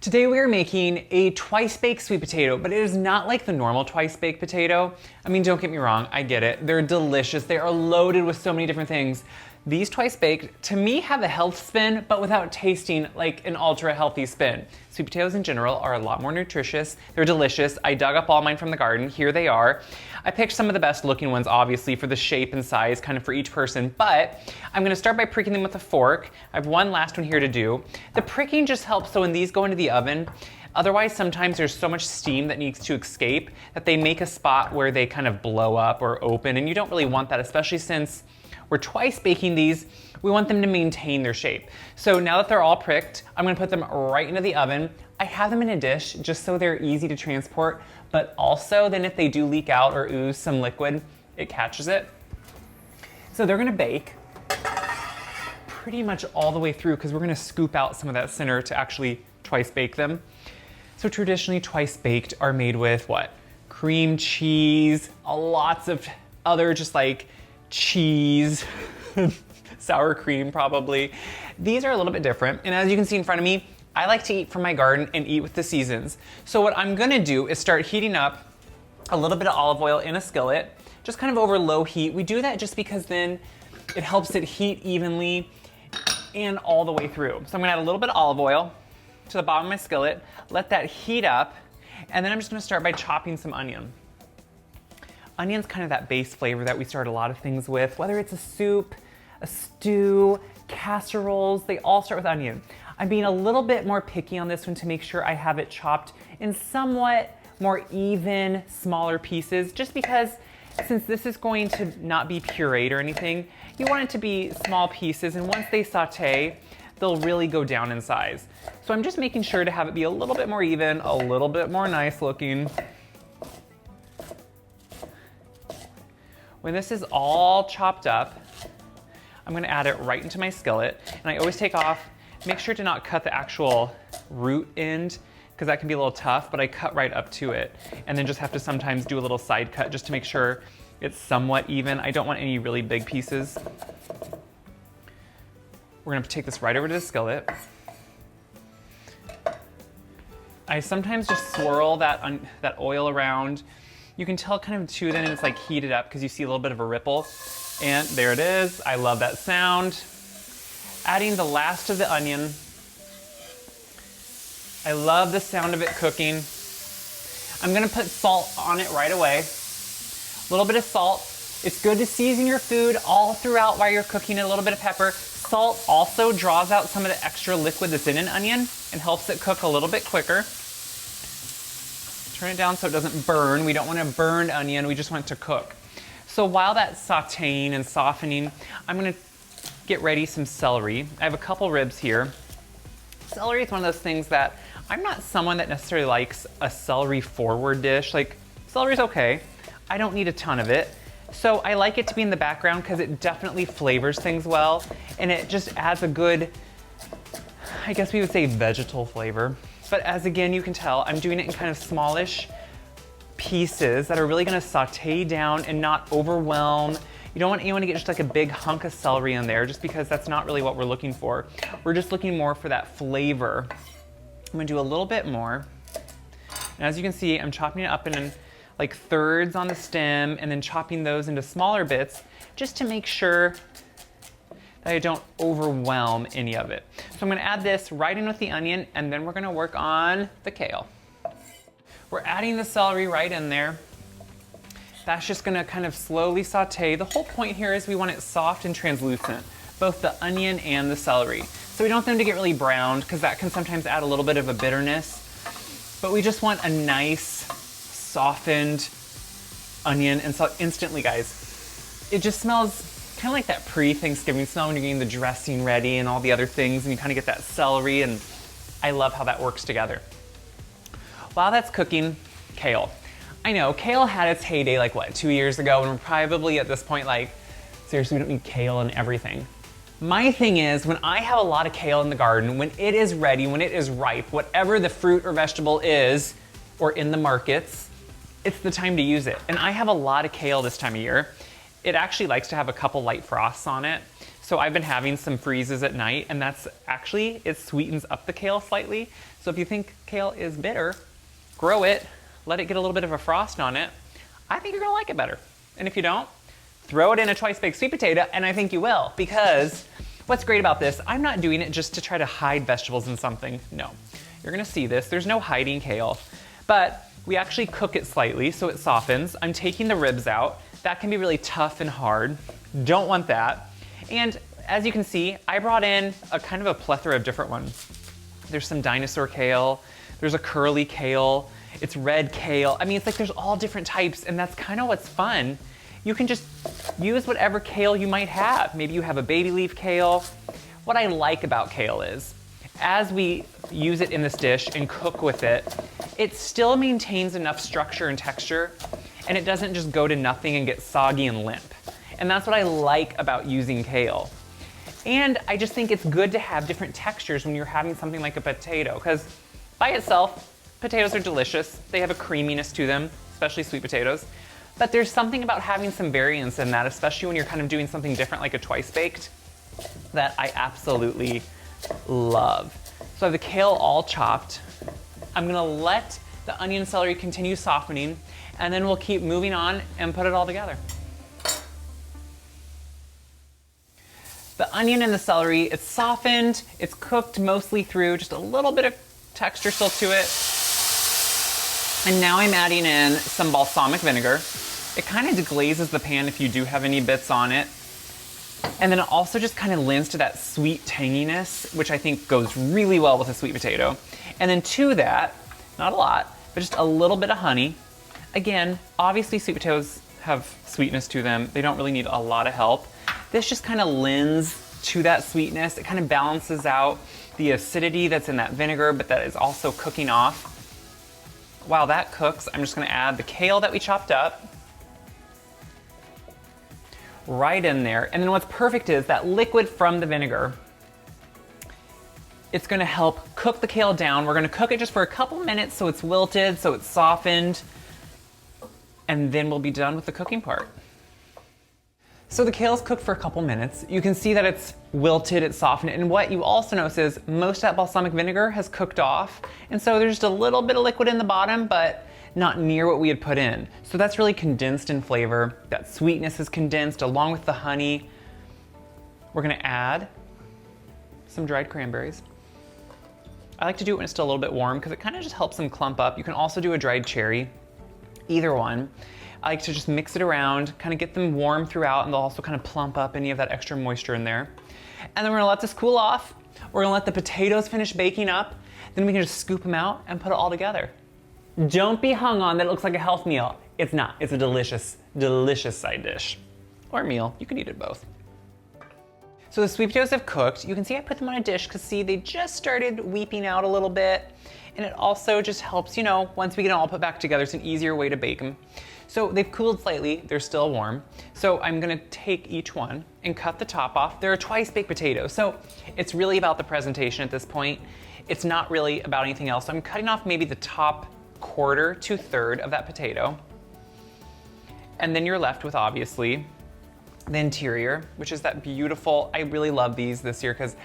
Today we are making a twice-baked sweet potato, but it is not like the normal twice-baked potato. I mean, don't get me wrong, I get it. They're delicious. They are loaded with so many different things. These twice-baked, to me, have a health spin, but without tasting like an ultra-healthy spin. Sweet potatoes in general are a lot more nutritious. They're delicious. I dug up all mine from the garden. Here they are. I picked some of the best looking ones, obviously, for the shape and size, kind of for each person, but I'm gonna start by pricking them with a fork. I have one last one here to do. The pricking just helps so when these go into the oven, otherwise sometimes there's so much steam that needs to escape that they make a spot where they kind of blow up or open, and you don't really want that, especially since we're twice baking these, we want them to maintain their shape. So now that they're all pricked, I'm gonna put them right into the oven. I have them in a dish just so they're easy to transport, but also then if they do leak out or ooze some liquid, it catches it. So they're gonna bake pretty much all the way through because we're gonna scoop out some of that center to actually twice bake them. So traditionally twice baked are made with what? Cream cheese, lots of other just like cheese, sour cream probably. These are a little bit different, and as you can see in front of me, I like to eat from my garden and eat with the seasons. So what I'm gonna do is start heating up a little bit of olive oil in a skillet, just kind of over low heat. We do that just because then it helps it heat evenly and all the way through. So I'm gonna add a little bit of olive oil to the bottom of my skillet, let that heat up, and then I'm just gonna start by chopping some onion. Onion's kind of that base flavor that we start a lot of things with, whether it's a soup, a stew, casseroles, they all start with onion. I'm being a little bit more picky on this one to make sure I have it chopped in somewhat more even, smaller pieces, just because since this is going to not be pureed or anything, you want it to be small pieces, and once they saute, they'll really go down in size. So I'm just making sure to have it be a little bit more even, a little bit more nice looking. When this is all chopped up, I'm gonna add it right into my skillet, and I always take off, make sure to not cut the actual root end, because that can be a little tough, but I cut right up to it, and then just have to sometimes do a little side cut just to make sure it's somewhat even. I don't want any really big pieces. We're gonna take this right over to the skillet. I sometimes just swirl that oil around. You can tell kind of too then it's like heated up because you see a little bit of a ripple. And there it is. I love that sound. Adding the last of the onion. I love the sound of it cooking. I'm gonna put salt on it right away. A little bit of salt. It's good to season your food all throughout while you're cooking it, a little bit of pepper. Salt also draws out some of the extra liquid that's in an onion and helps it cook a little bit quicker. Turn it down so it doesn't burn. We don't want a burned onion, we just want it to cook. So while that's sauteing and softening, I'm gonna get ready some celery. I have a couple ribs here. Celery is one of those things that I'm not someone that necessarily likes a celery forward dish. Like, celery's okay. I don't need a ton of it. So I like it to be in the background because it definitely flavors things well, and it just adds a good, I guess we would say vegetal flavor. But as again, you can tell, I'm doing it in kind of smallish pieces that are really gonna saute down and not overwhelm. You don't want anyone to get just like a big hunk of celery in there just because that's not really what we're looking for. We're just looking more for that flavor. I'm gonna do a little bit more. And as you can see, I'm chopping it up in like thirds on the stem and then chopping those into smaller bits just to make sure that I don't overwhelm any of it. So I'm gonna add this right in with the onion, and then we're gonna work on the kale. We're adding the celery right in there. That's just gonna kind of slowly saute. The whole point here is we want it soft and translucent, both the onion and the celery. So we don't want them to get really browned because that can sometimes add a little bit of a bitterness, but we just want a nice, softened onion, and so instantly, guys, it just smells kind of like that pre-Thanksgiving smell when you're getting the dressing ready and all the other things, and you kind of get that celery, and I love how that works together. While that's cooking, kale. I know, kale had its heyday like what, 2 years ago, and we're probably at this point like, seriously, we don't need kale in everything. My thing is, when I have a lot of kale in the garden, when it is ready, when it is ripe, whatever the fruit or vegetable is, or in the markets, it's the time to use it. And I have a lot of kale this time of year. It actually likes to have a couple light frosts on it. So I've been having some freezes at night, and that's actually, it sweetens up the kale slightly. So if you think kale is bitter, grow it, let it get a little bit of a frost on it. I think you're gonna like it better. And if you don't, throw it in a twice baked sweet potato, and I think you will, because what's great about this, I'm not doing it just to try to hide vegetables in something. No, you're gonna see this. There's no hiding kale, but we actually cook it slightly so it softens. I'm taking the ribs out. That can be really tough and hard. Don't want that. And as you can see, I brought in a kind of a plethora of different ones. There's some dinosaur kale, there's a curly kale, it's red kale. I mean, it's like there's all different types, and that's kind of what's fun. You can just use whatever kale you might have. Maybe you have a baby leaf kale. What I like about kale is, as we use it in this dish and cook with it, it still maintains enough structure and texture, and it doesn't just go to nothing and get soggy and limp. And that's what I like about using kale. And I just think it's good to have different textures when you're having something like a potato, because by itself, potatoes are delicious. They have a creaminess to them, especially sweet potatoes. But there's something about having some variance in that, especially when you're kind of doing something different like a twice baked, that I absolutely love. So I have the kale all chopped. I'm gonna let the onion and celery continue softening, and then we'll keep moving on and put it all together. The onion and the celery, it's softened, it's cooked mostly through, just a little bit of texture still to it. And now I'm adding in some balsamic vinegar. It kind of deglazes the pan if you do have any bits on it. And then it also just kind of lends to that sweet tanginess, which I think goes really well with a sweet potato. And then to that, not a lot, but just a little bit of honey. Again, obviously sweet potatoes have sweetness to them. They don't really need a lot of help. This just kind of lends to that sweetness. It kind of balances out the acidity that's in that vinegar, but that is also cooking off. While that cooks, I'm just gonna add the kale that we chopped up right in there. And then what's perfect is that liquid from the vinegar, it's gonna help cook the kale down. We're gonna cook it just for a couple minutes so it's wilted, so it's softened, and then we'll be done with the cooking part. So the kale's cooked for a couple minutes. You can see that it's wilted, it's softened, and what you also notice is most of that balsamic vinegar has cooked off, and so there's just a little bit of liquid in the bottom, but not near what we had put in. So that's really condensed in flavor. That sweetness is condensed along with the honey. We're gonna add some dried cranberries. I like to do it when it's still a little bit warm because it kind of just helps them clump up. You can also do a dried cherry, either one. I like to just mix it around, kind of get them warm throughout, and they'll also kind of plump up any of that extra moisture in there. And then we're gonna let this cool off. We're gonna let the potatoes finish baking up. Then we can just scoop them out and put it all together. Don't be hung on that it looks like a health meal. It's not. It's a delicious, delicious side dish. Or meal. You can eat it both. So the sweet potatoes have cooked. You can see I put them on a dish because see, they just started weeping out a little bit. And it also just helps, you know, once we get it all put back together, it's an easier way to bake them. So they've cooled slightly, they're still warm. So I'm gonna take each one and cut the top off. They're a twice baked potato, so it's really about the presentation at this point. It's not really about anything else. So I'm cutting off maybe the top quarter to third of that potato. And then you're left with obviously the interior, which is that beautiful, I really love these this year because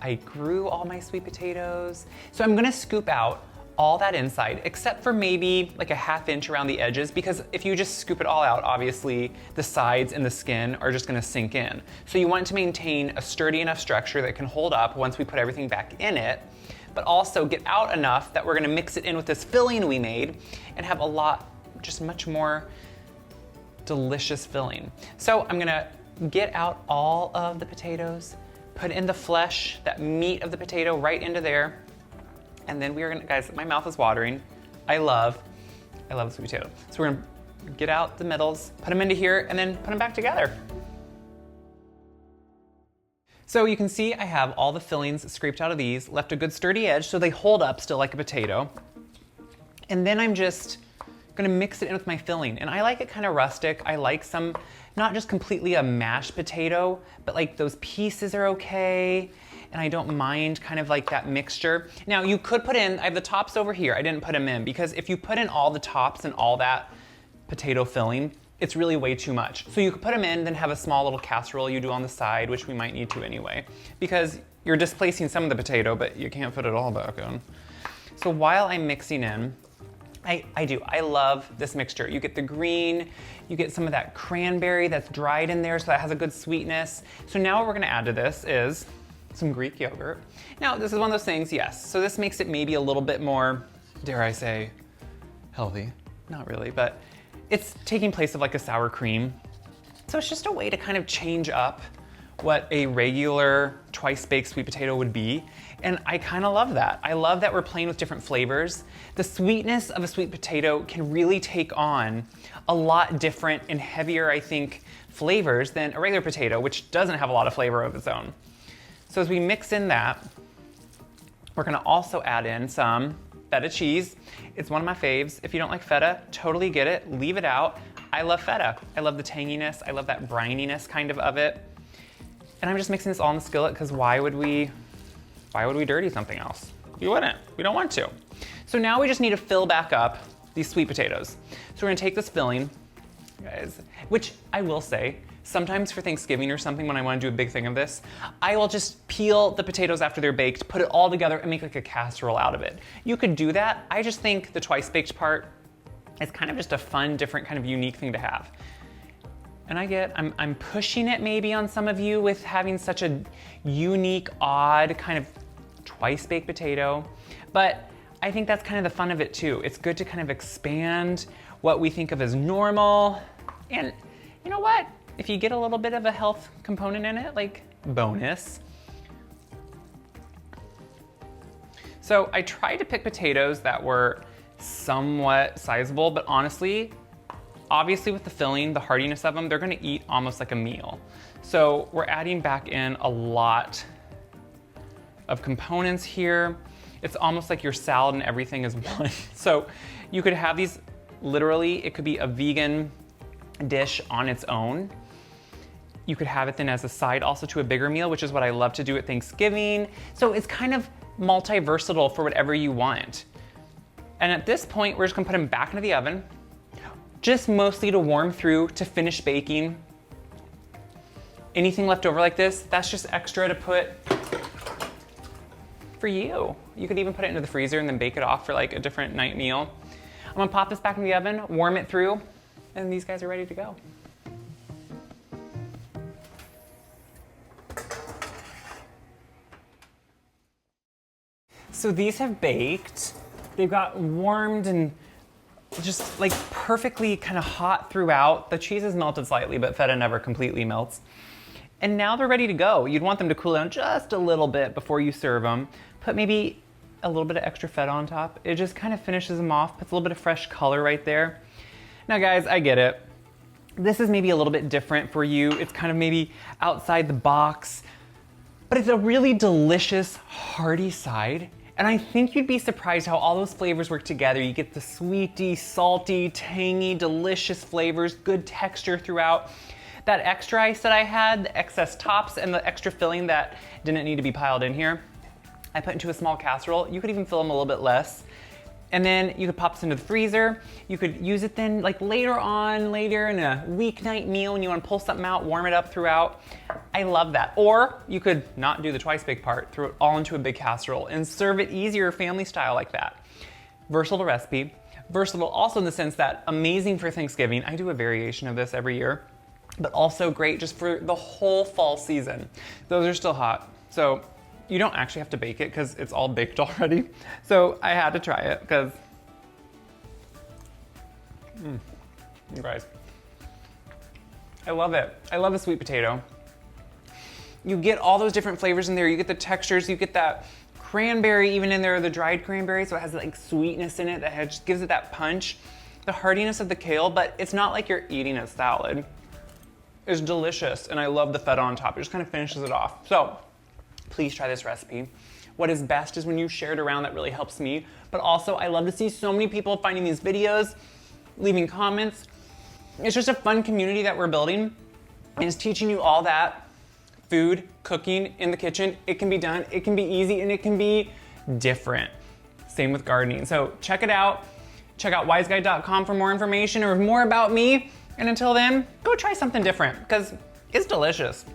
I grew all my sweet potatoes. So I'm gonna scoop out all that inside, except for maybe like a ½ inch around the edges, because if you just scoop it all out, obviously the sides and the skin are just gonna sink in. So you want to maintain a sturdy enough structure that can hold up once we put everything back in it, but also get out enough that we're gonna mix it in with this filling we made and have a lot, just much more delicious filling. So I'm gonna get out all of the potatoes, put in the flesh, that meat of the potato right into there. And then we are gonna, guys, my mouth is watering. I love the sweet potato. So we're gonna get out the middles, put them into here, and then put them back together. So you can see I have all the fillings scraped out of these, left a good sturdy edge so they hold up still like a potato. And then I'm just gonna mix it in with my filling. And I like it kind of rustic. I like some, not just completely a mashed potato, but like those pieces are okay. And I don't mind kind of like that mixture. Now you could put in, I have the tops over here. I didn't put them in because if you put in all the tops and all that potato filling, it's really way too much. So you could put them in, then have a small little casserole you do on the side, which we might need to anyway, because you're displacing some of the potato, but you can't put it all back in. So while I'm mixing in, I love this mixture. You get the green, you get some of that cranberry that's dried in there, so that has a good sweetness. So now what we're gonna add to this is some Greek yogurt. Now, this is one of those things, yes, so this makes it maybe a little bit more, dare I say, healthy. Not really, but it's taking place of like a sour cream. So it's just a way to kind of change up what a regular twice-baked sweet potato would be. And I kind of love that. I love that we're playing with different flavors. The sweetness of a sweet potato can really take on a lot different and heavier, I think, flavors than a regular potato, which doesn't have a lot of flavor of its own. So as we mix in that, we're gonna also add in some feta cheese. It's one of my faves. If you don't like feta, totally get it, leave it out. I love feta. I love the tanginess. I love that brininess kind of it. And I'm just mixing this all in the skillet because why would we dirty something else? We wouldn't, we don't want to. So now we just need to fill back up these sweet potatoes. So we're gonna take this filling, guys, which I will say, sometimes for Thanksgiving or something when I wanna do a big thing of this, I will just peel the potatoes after they're baked, put it all together and make like a casserole out of it. You could do that. I just think the twice baked part is kind of just a fun, different kind of unique thing to have. And I'm pushing it maybe on some of you with having such a unique, odd kind of twice baked potato, but I think that's kind of the fun of it too. It's good to kind of expand what we think of as normal. And you know what? If you get a little bit of a health component in it, like bonus. So I tried to pick potatoes that were somewhat sizable, but honestly, obviously with the filling, the hardiness of them, they're gonna eat almost like a meal. So we're adding back in a lot of components here. It's almost like your salad and everything is one. So you could have these, literally, it could be a vegan dish on its own. You could have it then as a side also to a bigger meal, which is what I love to do at Thanksgiving. So it's kind of multi-versatile for whatever you want. And at this point, we're just gonna put them back into the oven, just mostly to warm through, to finish baking. Anything left over like this, that's just extra to put for you. You could even put it into the freezer and then bake it off for like a different night meal. I'm gonna pop this back in the oven, warm it through, and these guys are ready to go. So these have baked. They've got warmed and just like perfectly kind of hot throughout. The cheese is melted slightly, but feta never completely melts. And now they're ready to go. You'd want them to cool down just a little bit before you serve them. Put maybe a little bit of extra feta on top. It just kind of finishes them off, puts a little bit of fresh color right there. Now guys, I get it. This is maybe a little bit different for you. It's kind of maybe outside the box, but it's a really delicious, hearty side. And I think you'd be surprised how all those flavors work together. You get the sweety, salty, tangy, delicious flavors, good texture throughout. That extra ice that I had, the excess tops and the extra filling that didn't need to be piled in here, I put into a small casserole. You could even fill them a little bit less. And then you could pop this into the freezer. You could use it then like later in a weeknight meal when you want to pull something out, warm it up throughout. I love that. Or you could not do the twice baked part, throw it all into a big casserole and serve it easier family style like that. Versatile recipe. Versatile also in the sense that amazing for Thanksgiving. I do a variation of this every year, but also great just for the whole fall season. Those are still hot. So you don't actually have to bake it because it's all baked already. So I had to try it because, you guys, I love it. I love the sweet potato. You get all those different flavors in there. You get the textures, you get that cranberry even in there, the dried cranberry, so it has like sweetness in it that just gives it that punch. The hardiness of the kale, but it's not like you're eating a salad. It's delicious, and I love the feta on top. It just kind of finishes it off. So, please try this recipe. What is best is when you share it around, that really helps me. But also, I love to see so many people finding these videos, leaving comments. It's just a fun community that we're building, and it's teaching you all that food, cooking in the kitchen, it can be done, it can be easy, and it can be different. Same with gardening. So check it out. Check out wiseguy.com for more information or more about me. And until then, go try something different because it's delicious.